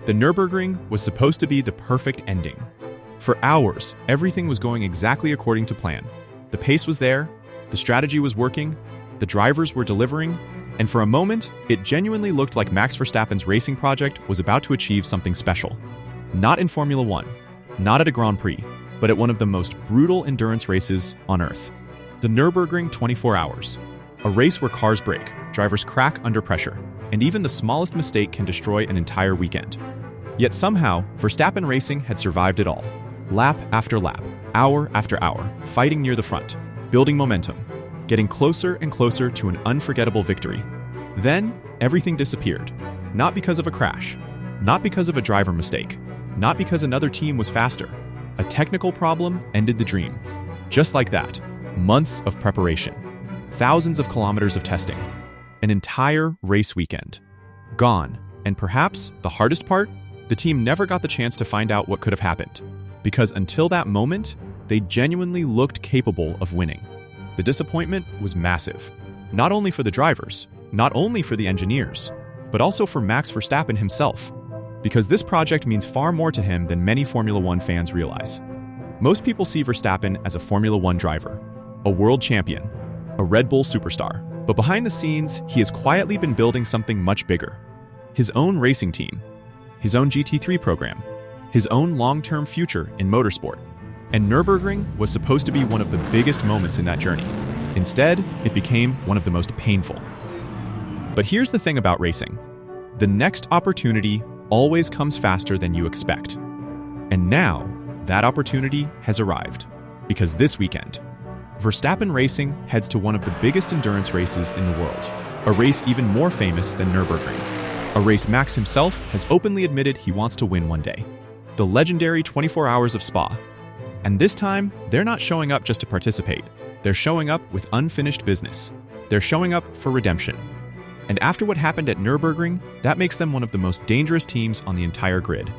The Nürburgring was supposed to be the perfect ending. For hours, everything was going exactly according to plan. The pace was there, the strategy was working, the drivers were delivering, and for a moment, it genuinely looked like Max Verstappen's racing project was about to achieve something special. Not in Formula One, not at a Grand Prix, but at one of the most brutal endurance races on Earth. The Nürburgring 24 Hours. A race where cars break, drivers crack under pressure, and even the smallest mistake can destroy an entire weekend. Yet somehow, Verstappen Racing had survived it all. Lap after lap, hour after hour, fighting near the front, building momentum, getting closer and closer to an unforgettable victory. Then, everything disappeared. Not because of a crash, not because of a driver mistake, not because another team was faster. A technical problem ended the dream. Just like that, months of preparation, thousands of kilometers of testing, an entire race weekend. Gone. And perhaps the hardest part? The team never got the chance to find out what could have happened. Because until that moment, they genuinely looked capable of winning. The disappointment was massive. Not only for the drivers, not only for the engineers, but also for Max Verstappen himself. Because this project means far more to him than many Formula One fans realize. Most people see Verstappen as a Formula One driver, a world champion, a Red Bull superstar. But behind the scenes, he has quietly been building something much bigger. His own racing team, his own GT3 program, his own long-term future in motorsport. And Nürburgring was supposed to be one of the biggest moments in that journey. Instead, it became one of the most painful. But here's the thing about racing. The next opportunity always comes faster than you expect. And now, that opportunity has arrived. Because this weekend, Verstappen Racing heads to one of the biggest endurance races in the world. A race even more famous than Nürburgring. A race Max himself has openly admitted he wants to win one day. The legendary 24 Hours of Spa. And this time, they're not showing up just to participate. They're showing up with unfinished business. They're showing up for redemption. And after what happened at Nürburgring, that makes them one of the most dangerous teams on the entire grid.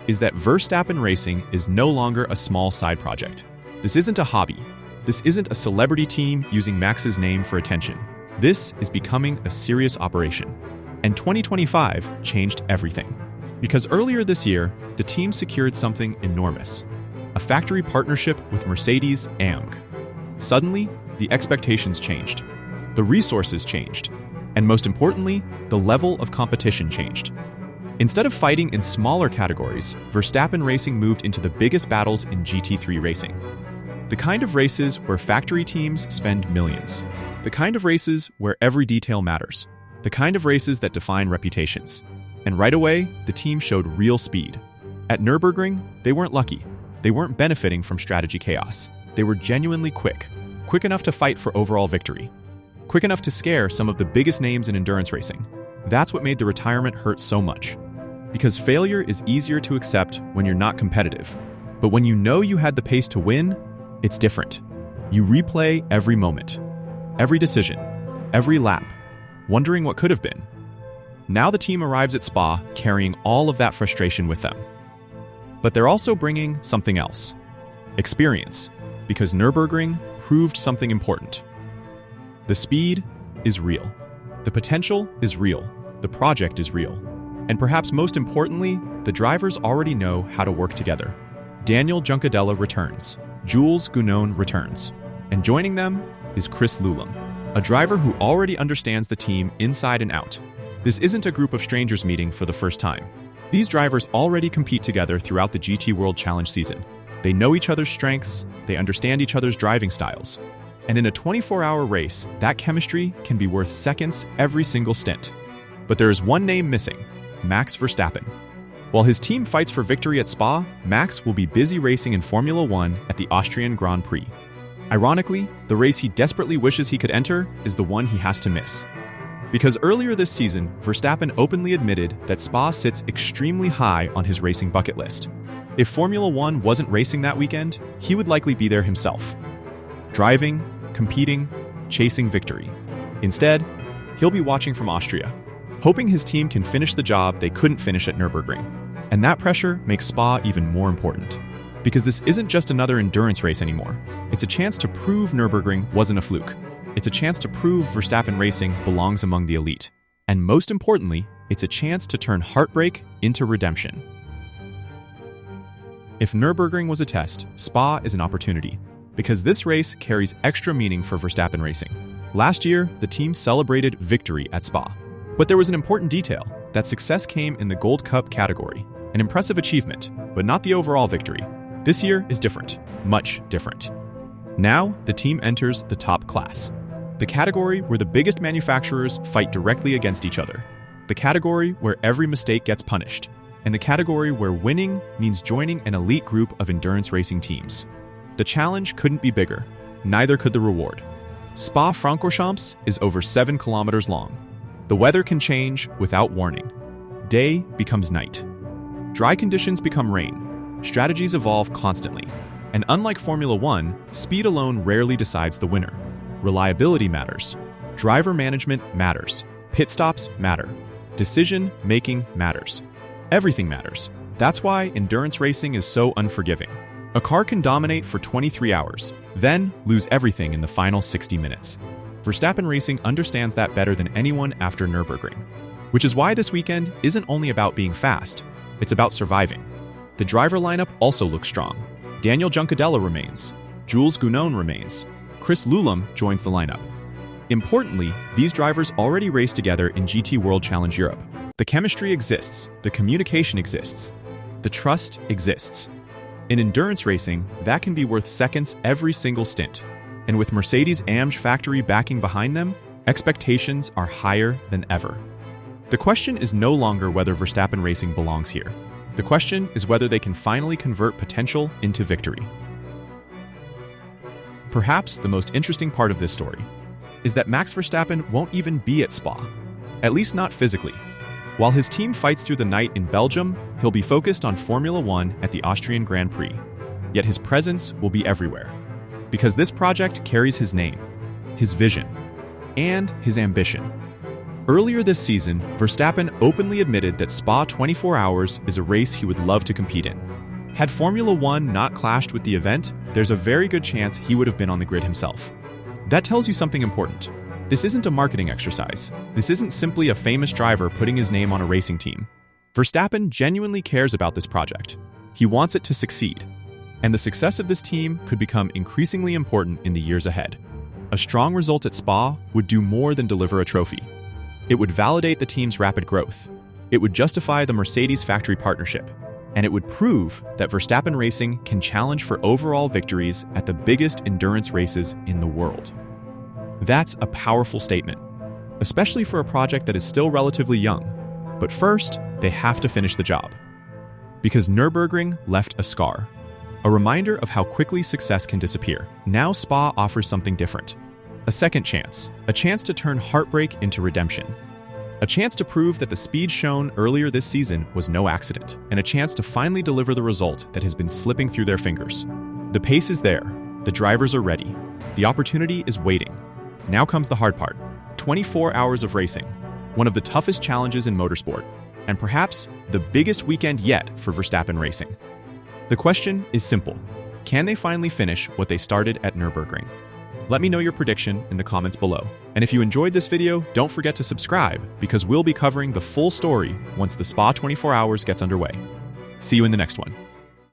Is that Verstappen Racing is no longer a small side project. This isn't a hobby. This isn't a celebrity team using Max's name for attention. This is becoming a serious operation. And 2025 changed everything. Because earlier this year, the team secured something enormous. A factory partnership with Mercedes-AMG. Suddenly, the expectations changed. The resources changed. And most importantly, the level of competition changed. Instead of fighting in smaller categories, Verstappen Racing moved into the biggest battles in GT3 racing. The kind of races where factory teams spend millions. The kind of races where every detail matters. The kind of races that define reputations. And right away, the team showed real speed. At Nürburgring, they weren't lucky. They weren't benefiting from strategy chaos. They were genuinely quick. Quick enough to fight for overall victory. Quick enough to scare some of the biggest names in endurance racing. That's what made the retirement hurt so much. Because failure is easier to accept when you're not competitive. But when you know you had the pace to win, it's different. You replay every moment, every decision, every lap, wondering what could have been. Now the team arrives at Spa carrying all of that frustration with them. But they're also bringing something else. Experience. Because Nürburgring proved something important. The speed is real. The potential is real. The project is real. And perhaps most importantly, the drivers already know how to work together. Daniel Juncadella returns. Jules Gounon returns. And joining them is Chris Lulam, a driver who already understands the team inside and out. This isn't a group of strangers meeting for the first time. These drivers already compete together throughout the GT World Challenge season. They know each other's strengths, they understand each other's driving styles. And in a 24-hour race, that chemistry can be worth seconds every single stint. But there is one name missing, Max Verstappen. While his team fights for victory at Spa, Max will be busy racing in Formula One at the Austrian Grand Prix. Ironically, the race he desperately wishes he could enter is the one he has to miss. Because earlier this season, Verstappen openly admitted that Spa sits extremely high on his racing bucket list. If Formula One wasn't racing that weekend, he would likely be there himself. Driving, competing, chasing victory. Instead, he'll be watching from Austria, hoping his team can finish the job they couldn't finish at Nürburgring. And that pressure makes Spa even more important. Because this isn't just another endurance race anymore. It's a chance to prove Nürburgring wasn't a fluke. It's a chance to prove Verstappen Racing belongs among the elite. And most importantly, It's a chance to turn heartbreak into redemption. If Nürburgring was a test, Spa is an opportunity, because this race carries extra meaning for Verstappen Racing. Last year, the team celebrated victory at Spa. But there was an important detail: that success came in the Gold Cup category. An impressive achievement, but not the overall victory. This year is different, much different. Now, the team enters the top class, the category where the biggest manufacturers fight directly against each other, the category where every mistake gets punished, and the category where winning means joining an elite group of endurance racing teams. The challenge couldn't be bigger, neither could the reward. Spa-Francorchamps is over 7 kilometers long. The weather can change without warning. Day becomes night. Dry conditions become rain. Strategies evolve constantly. And unlike Formula One, speed alone rarely decides the winner. Reliability matters. Driver management matters. Pit stops matter. Decision-making matters. Everything matters. That's why endurance racing is so unforgiving. A car can dominate for 23 hours, then lose everything in the final 60 minutes. Verstappen Racing understands that better than anyone after Nürburgring. Which is why this weekend isn't only about being fast, it's about surviving. The driver lineup also looks strong. Daniel Juncadella remains. Jules Gounon remains. Chris Lulam joins the lineup. Importantly, these drivers already raced together in GT World Challenge Europe. The chemistry exists, the communication exists, the trust exists. In endurance racing, that can be worth seconds every single stint. And with Mercedes-AMG factory backing behind them, expectations are higher than ever. The question is no longer whether Verstappen Racing belongs here. The question is whether they can finally convert potential into victory. Perhaps the most interesting part of this story is that Max Verstappen won't even be at Spa, at least not physically. While his team fights through the night in Belgium, he'll be focused on Formula One at the Austrian Grand Prix. Yet his presence will be everywhere, because this project carries his name, his vision, and his ambition. Earlier this season, Verstappen openly admitted that Spa 24 Hours is a race he would love to compete in. Had Formula One not clashed with the event, there's a very good chance he would have been on the grid himself. That tells you something important. This isn't a marketing exercise. This isn't simply a famous driver putting his name on a racing team. Verstappen genuinely cares about this project. He wants it to succeed. And the success of this team could become increasingly important in the years ahead. A strong result at Spa would do more than deliver a trophy. It would validate the team's rapid growth. It would justify the Mercedes factory partnership. And it would prove that Verstappen Racing can challenge for overall victories at the biggest endurance races in the world. That's a powerful statement, especially for a project that is still relatively young. But first, they have to finish the job. Because Nürburgring left a scar, a reminder of how quickly success can disappear. Now Spa offers something different. A second chance, a chance to turn heartbreak into redemption. A chance to prove that the speed shown earlier this season was no accident, and a chance to finally deliver the result that has been slipping through their fingers. The pace is there, the drivers are ready, the opportunity is waiting. Now comes the hard part. 24 hours of racing, one of the toughest challenges in motorsport, and perhaps the biggest weekend yet for Verstappen Racing. The question is simple. Can they finally finish what they started at Nürburgring? Let me know your prediction in the comments below. And if you enjoyed this video, don't forget to subscribe, because we'll be covering the full story once the Spa 24 Hours gets underway. See you in the next one.